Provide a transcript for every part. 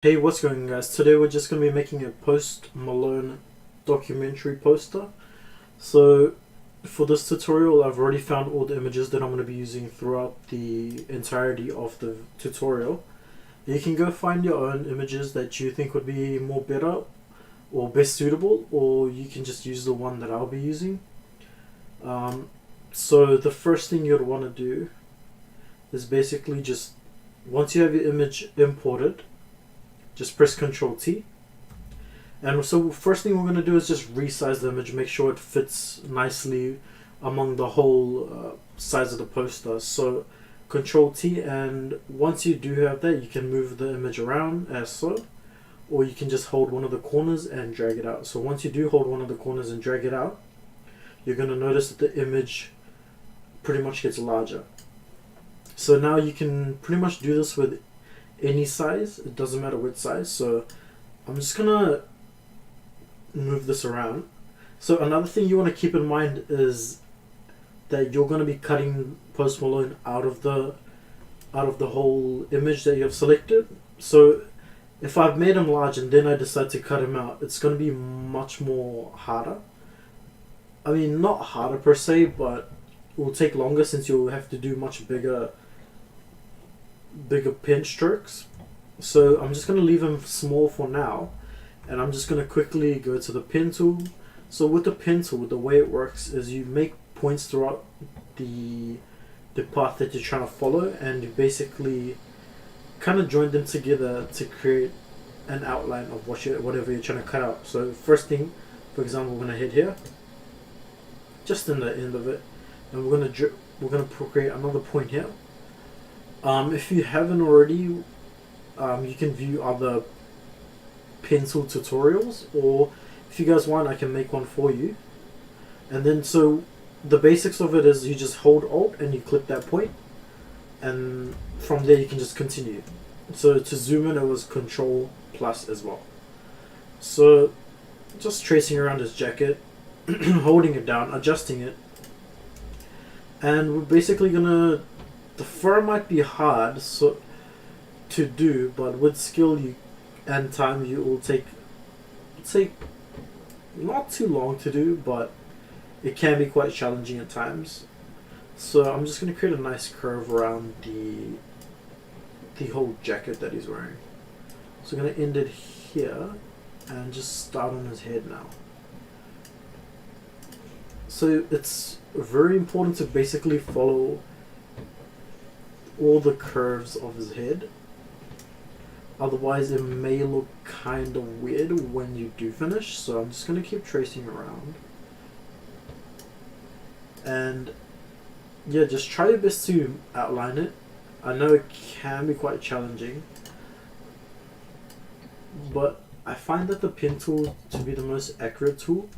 Hey, what's going on, guys? Today we're just going to be making a Post Malone documentary poster. So for this tutorial I've already found all the images that I'm going to be using throughout the entirety of the tutorial. You can go find your own images that you think would be more better or best suitable, or you can just use the one that I'll be using. So the first thing you'd want to do is basically just, once you have your image imported, just press Ctrl T. And so first thing we're going to do is just resize the image, make sure it fits nicely among the whole size of the poster. So Ctrl T, and once you do have that, you can move the image around as so, or you can just hold one of the corners and drag it out. So once you do hold one of the corners and drag it out, you're going to notice that the image pretty much gets larger. So now you can pretty much do this with any size, it doesn't matter which size. So I'm just gonna move this around. So another thing you want to keep in mind is that you're going to be cutting Post Malone out of the whole image that you have selected. So if I've made him large and then I decide to cut him out, it's going to be much more harder. I mean, not harder per se, but it will take longer since you'll have to do much bigger pen strokes. So I'm just going to leave them small for now, and I'm just going to quickly go to the pen tool. So with the pen tool, the way it works is you make points throughout the path that you're trying to follow, and you basically kind of join them together to create an outline of whatever you're trying to cut out. So first thing, for example, we're going to hit here, just in the end of it, and we're going to create another point here. If you haven't already, you can view other pencil tutorials, or if you guys want, I can make one for you. And then, so the basics of it is you just hold Alt and you click that point, and from there you can just continue. So to zoom in, it was Control plus as well. So just tracing around his jacket, holding it down, adjusting it, and we're basically gonna. The fur might be hard to do, but with skill and time, you will take not too long to do, but it can be quite challenging at times. So I'm just going to create a nice curve around the whole jacket that he's wearing. So I'm going to end it here and just start on his head now. So it's very important to basically follow all the curves of his head, otherwise it may look kind of weird when you do finish. So I'm just going to keep tracing around, and yeah, just try your best to outline it. I know it can be quite challenging, but I find that the pen tool to be the most accurate tool.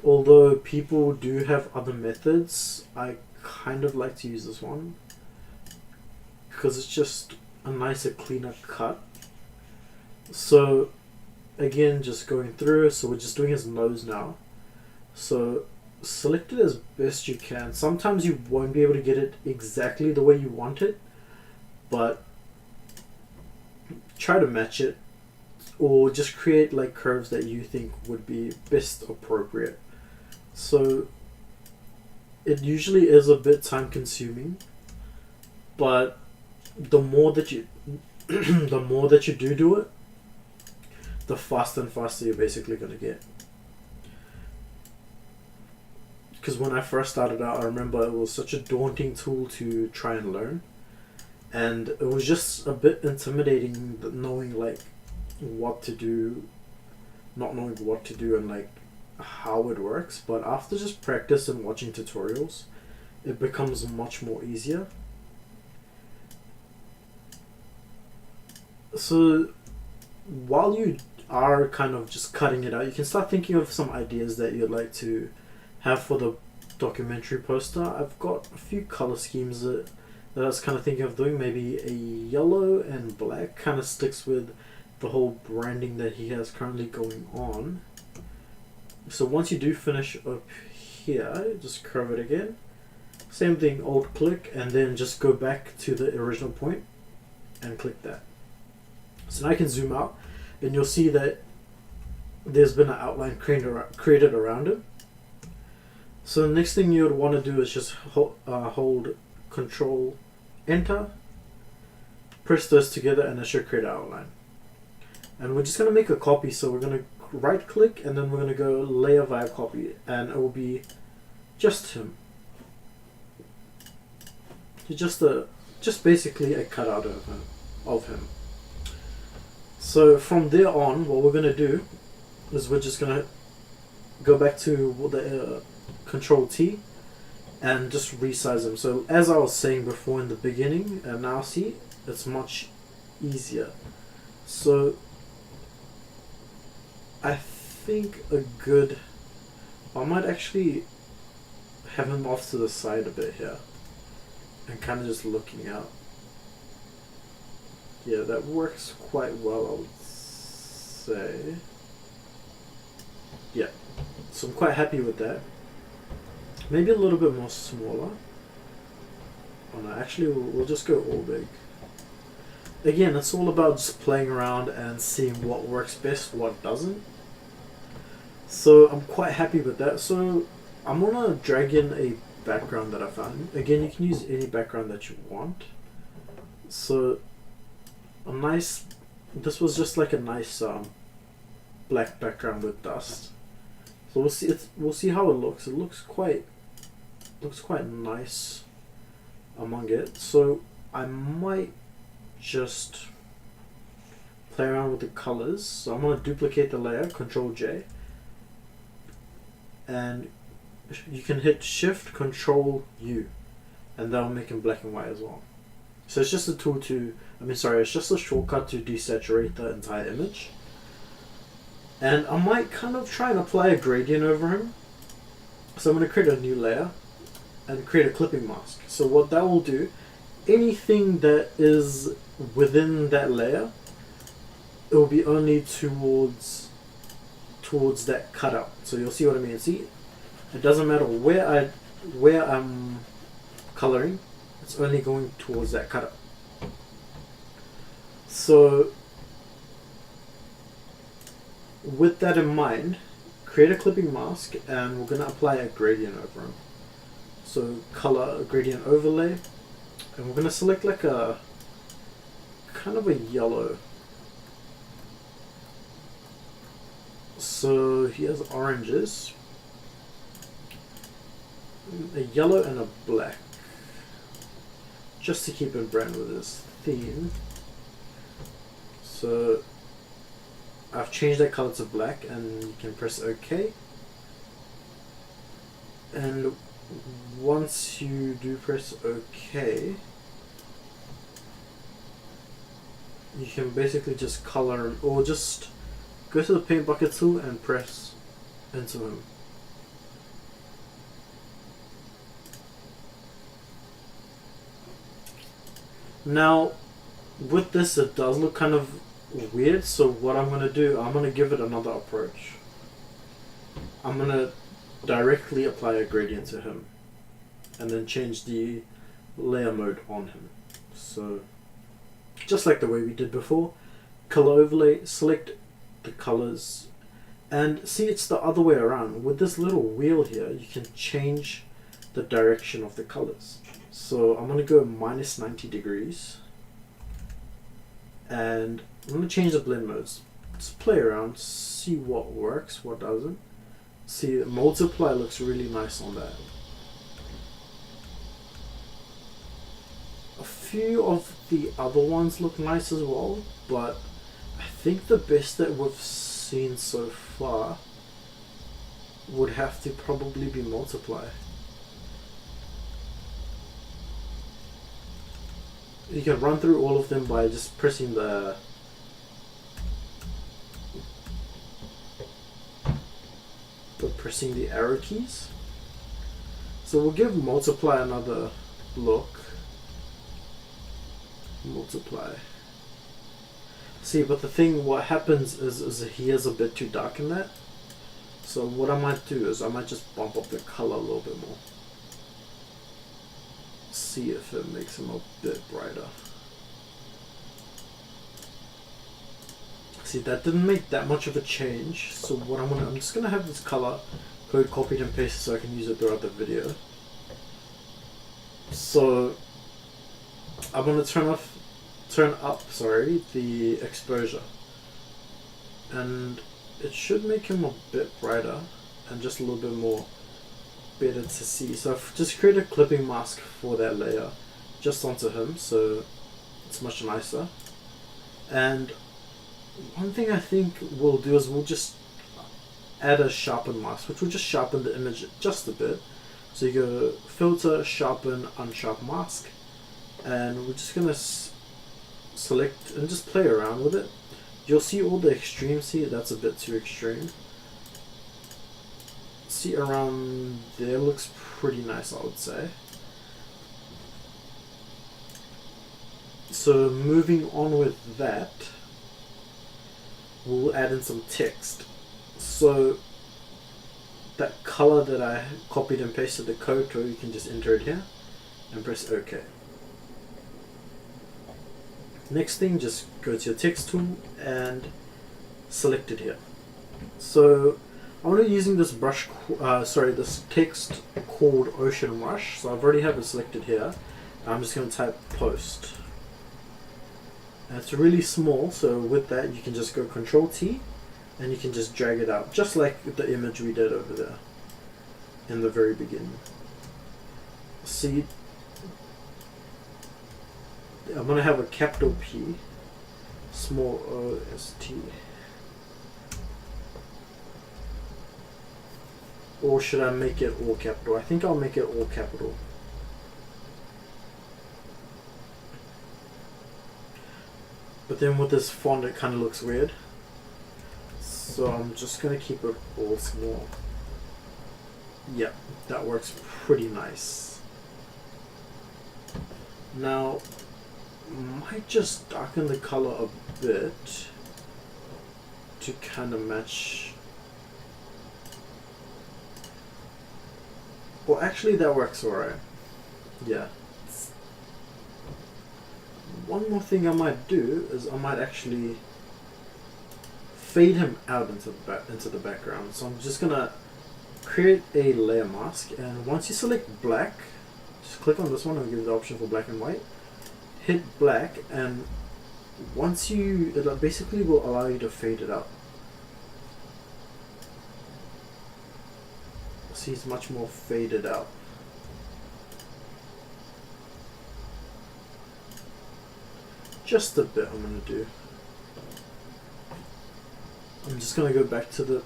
Although people do have other methods, I kind of like to use this one because it's just a nicer, cleaner cut. So again, just going through, so we're just doing his nose now. So select it as best you can. Sometimes you won't be able to get it exactly the way you want it, but try to match it, or just create like curves that you think would be best appropriate. So it usually is a bit time consuming, but the more that you do it, the faster and faster you're basically going to get. Because when I first started out, I remember it was such a daunting tool to try and learn, and it was just a bit intimidating knowing like what to do, not knowing what to do, and like how it works. But after just practice and watching tutorials, it becomes much more easier. So while you are kind of just cutting it out, you can start thinking of some ideas that you'd like to have for the documentary poster. I've got a few color schemes that I was kind of thinking of doing. Maybe a yellow and black kind of sticks with the whole branding that he has currently going on. So once you do finish up here, just curve it again. Same thing, Alt click, and then just go back to the original point and click that. So now I can zoom out, and you'll see that there's been an outline created around it. So the next thing you would want to do is just hold Control Enter, press those together, and it should create an outline. And we're just going to make a copy, so we're going to right click, and then we're going to go layer via copy, and it will be just him. Just basically a cutout of him. So from there on, what we're going to do is we're just going to go back to the Control T and just resize him. So as I was saying before in the beginning, and now see, it's much easier. So I think I might actually have him off to the side a bit here and kind of just looking out. Yeah, that works quite well, I would say. Yeah, so I'm quite happy with that. Maybe a little bit more smaller. Oh no, actually we'll just go all big. Again, it's all about just playing around and seeing what works best, what doesn't. So I'm quite happy with that. So I'm gonna drag in a background that I found. Again, you can use any background that you want. So a nice, this was just like a nice black background with dust. So we'll see how it looks. It looks quite nice among it. So I might just play around with the colors. So I'm going to duplicate the layer, Control J, and you can hit Shift Control U, and that'll make him black and white as well. So it's just a tool to, it's just a shortcut to desaturate the entire image. And I might kind of try and apply a gradient over him. So I'm going to create a new layer and create a clipping mask. So what that will do, anything that is within that layer, it will be only towards that cutout. So you'll see what I mean. See, it doesn't matter where I'm coloring, it's only going towards that cutout. So with that in mind, create a clipping mask, and we're going to apply a gradient over him. So color, gradient overlay, and we're going to select like a kind of a yellow. So he has oranges, a yellow and a black, just to keep in brand with this theme. So I've changed that color to black, and you can press OK. And once you do press OK, you can basically just color, or just go to the paint bucket tool and press into him. Now with this, it does look kind of weird, so what I'm going to do, I'm going to give it another approach. I'm going to directly apply a gradient to him and then change the layer mode on him. So just like the way we did before, color overlay, select the colors, and see, it's the other way around. With this little wheel here, you can change the direction of the colors. So I'm going to go minus 90 degrees, and I'm going to change the blend modes. Just play around, see what works, what doesn't. See, multiply looks really nice on that. A few of the other ones look nice as well, but I think the best that we've seen so far would have to probably be multiply. You can run through all of them by just pressing the arrow keys. So we'll give multiply another look. Multiply. See, but the thing, what happens is he is a bit too dark in that. So what I might do is I might just bump up the color a little bit more. See if it makes him a bit brighter. See, that didn't make that much of a change. So what I'm just gonna have this color code copied and pasted so I can use it throughout the video. So I'm gonna turn up the exposure, and it should make him a bit brighter and just a little bit more better to see. So I've just created a clipping mask for that layer just onto him, so it's much nicer. And one thing I think we'll do is we'll just add a sharpen mask, which will just sharpen the image just a bit. So you go filter, sharpen, unsharp mask, and we're just gonna select and just play around with it. You'll see all the extremes. See, that's a bit too extreme. See, around there looks pretty nice, I would say. So moving on with that, we'll add in some text. So that color that I copied and pasted the code to, you can just enter it here and press OK. Next thing, just go to your text tool and select it here. So I'm going to be using this this text called Ocean Rush. So I've already have it selected here. I'm just going to type post. And it's really small, so with that you can just go Control T and you can just drag it out, just like the image we did over there in the very beginning. See, I'm going to have a capital P, small O, S, T. Or should I make it all capital? I think I'll make it all capital. But then with this font it kind of looks weird. So I'm just going to keep it all small. Yep, that works pretty nice. Now, might just darken the color a bit to kind of match. Well, actually that works alright. Yeah. One more thing I might do is I might actually fade him out into the background. So I'm just gonna create a layer mask, and once you select black, just click on this one and give the option for black and white. Hit black, and once it basically will allow you to fade it out. See, it's much more faded out. Just a bit I'm going to do. I'm just going to go back to the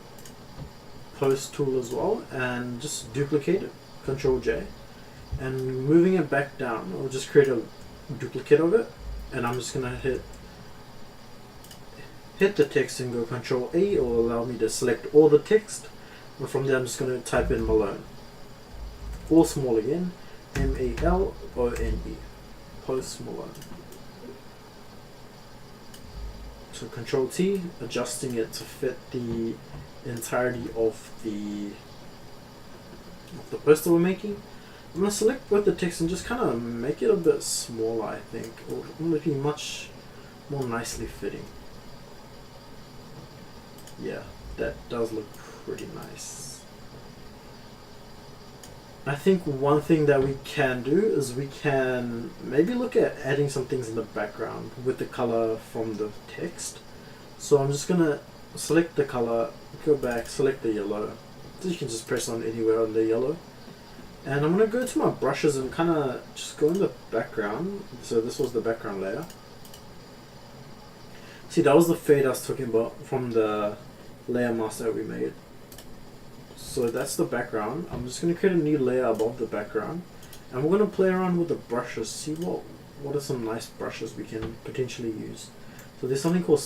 post tool as well and just duplicate it, Control J, and moving it back down, I'll just create a duplicate of it, and I'm just going to hit the text and go Control A. It will allow me to select all the text, and from there I'm just going to type in Malone, all small again, M-A-L-O-N-E, Post Malone. So Control T, adjusting it to fit the entirety of the post that we're making. I'm going to select both the text and just kind of make it a bit smaller, I think. It will be much more nicely fitting. Yeah, that does look pretty nice. I think one thing that we can do is we can maybe look at adding some things in the background with the color from the text. So I'm just going to select the color, go back, select the yellow. So you can just press on anywhere on the yellow. And I'm going to go to my brushes and kind of just go in the background. So this was the background layer. See, that was the fade I was talking about from the layer mask that we made. So that's the background. I'm just going to create a new layer above the background, and we're going to play around with the brushes, see what are some nice brushes we can potentially use. So there's something called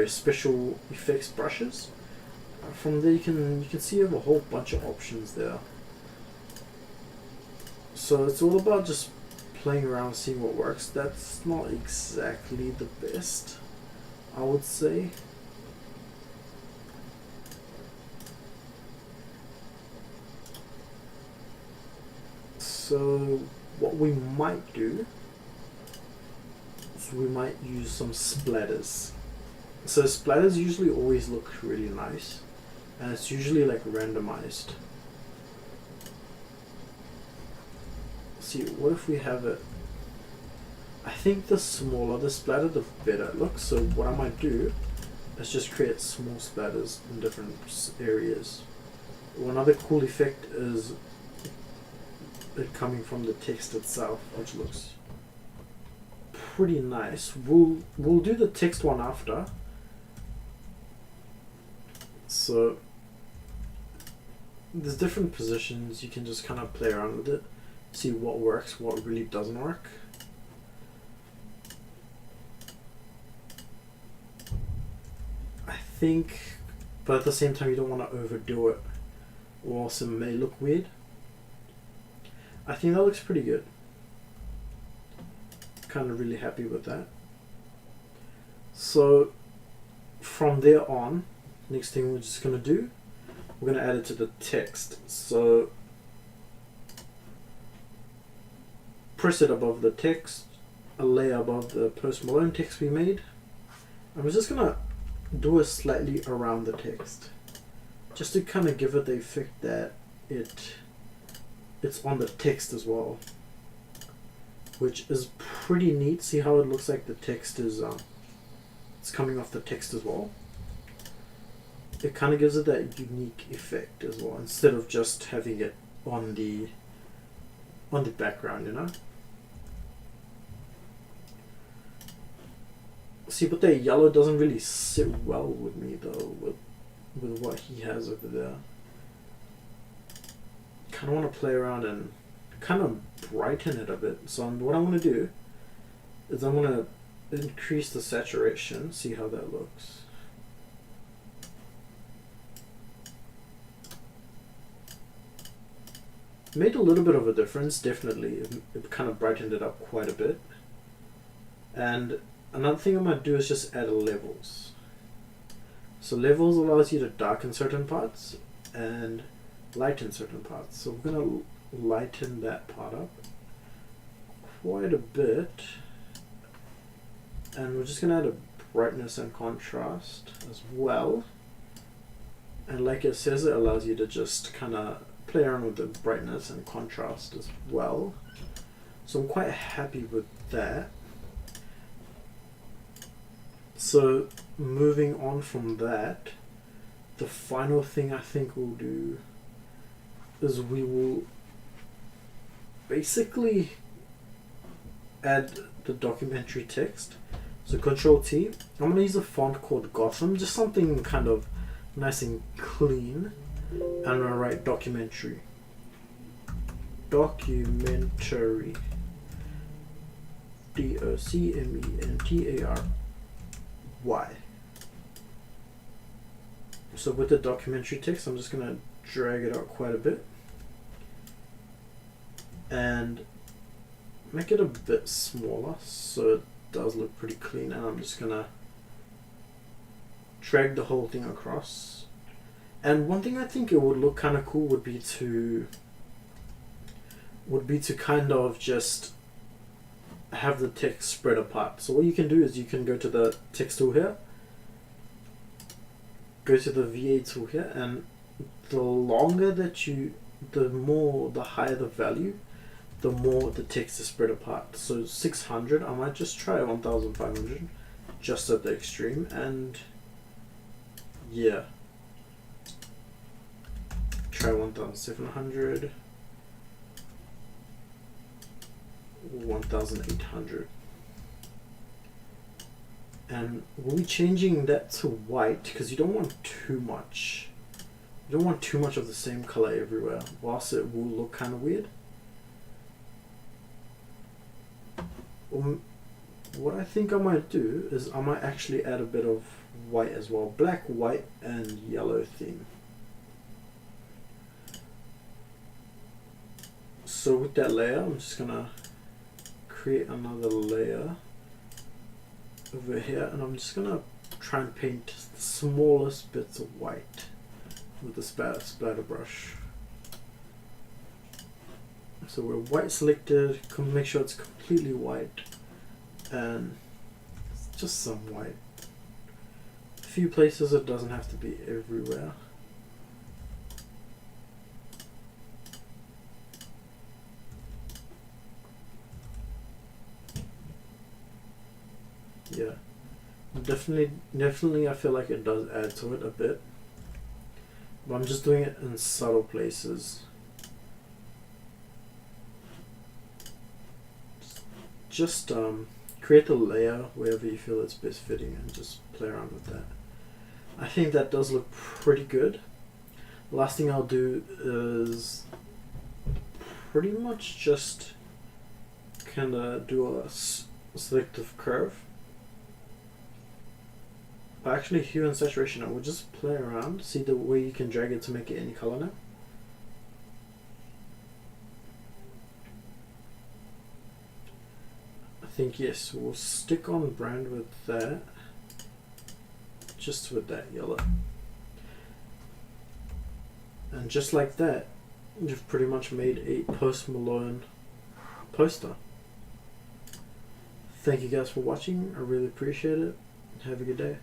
special effects brushes. From there you can see you have a whole bunch of options there. So it's all about just playing around, seeing what works. That's not exactly the best, I would say. So what we might do is we might use some splatters. So splatters usually always look really nice, and it's usually like randomized. See, what if we have it? I think the smaller the splatter, the better it looks. So what I might do is just create small splatters in different areas. One other cool effect is it coming from the text itself, which looks pretty nice. We'll do the text one after. So there's different positions. You can just kind of play around with it, see what works, what really doesn't work. I think, but at the same time you don't want to overdo it, or else it may look weird. I think that looks pretty good. Kind of really happy with that. So from there on, next thing we're just going to do, we're going to add it to the text. So press it above the text, a layer above the Post Malone text we made. And we're just going to do it slightly around the text, just to kind of give it the effect that it's on the text as well, which is pretty neat. See how it looks like the text is it's coming off the text as well. It kind of gives it that unique effect as well, instead of just having it on the background, you know. See, but the yellow doesn't really sit well with me though, with what he has over there. Kind of want to play around and kind of brighten it a bit. So what I want to do is I'm going to increase the saturation, see how that looks. Made a little bit of a difference, definitely. It kind of brightened it up quite a bit. And another thing I might do is just add levels. So levels allows you to darken certain parts and lighten certain parts. So we're going to lighten that part up quite a bit. And we're just going to add a brightness and contrast as well. And like it says, it allows you to just kind of play around with the brightness and contrast as well. So I'm quite happy with that. So moving on from that, the final thing I think we'll do is we will basically add the documentary text. So Control T. I'm going to use a font called Gotham, just something kind of nice and clean. And I'm going to write documentary. Documentary. DOCMENTARY. So with the documentary text, I'm just going to drag it out quite a bit and make it a bit smaller so it does look pretty clean. And I'm just going to drag the whole thing across. And one thing I think it would look kind of cool would be to kind of just have the text spread apart. So what you can do is you can go to the text tool here, go to the VA tool here, and the longer that the higher the value, the more the text is spread apart. So 600, I might just try 1500 just at the extreme, and yeah, try 1700, 1800. And we'll be changing that to white because you don't want too much. You don't want too much of the same color everywhere, whilst it will look kind of weird. What I think I might do is I might actually add a bit of white as well. Black, white, and yellow theme. So with that layer, I'm just gonna create another layer over here, and I'm just gonna try and paint the smallest bits of white with the splatter brush. So we're white selected, make sure it's completely white, and just some white. few places, it doesn't have to be everywhere. Yeah, definitely I feel like it does add to it a bit, but I'm just doing it in subtle places. Just create a layer wherever you feel it's best fitting and just play around with that. I think that does look pretty good. The last thing I'll do is pretty much just kind of do a selective curve. But actually, hue and saturation, I will just play around, see the way you can drag it to make it any color now. I think yes, we'll stick on brand with that, just with that yellow. And just like that, you've pretty much made a Post Malone poster. Thank you guys for watching, I really appreciate it. Have a good day.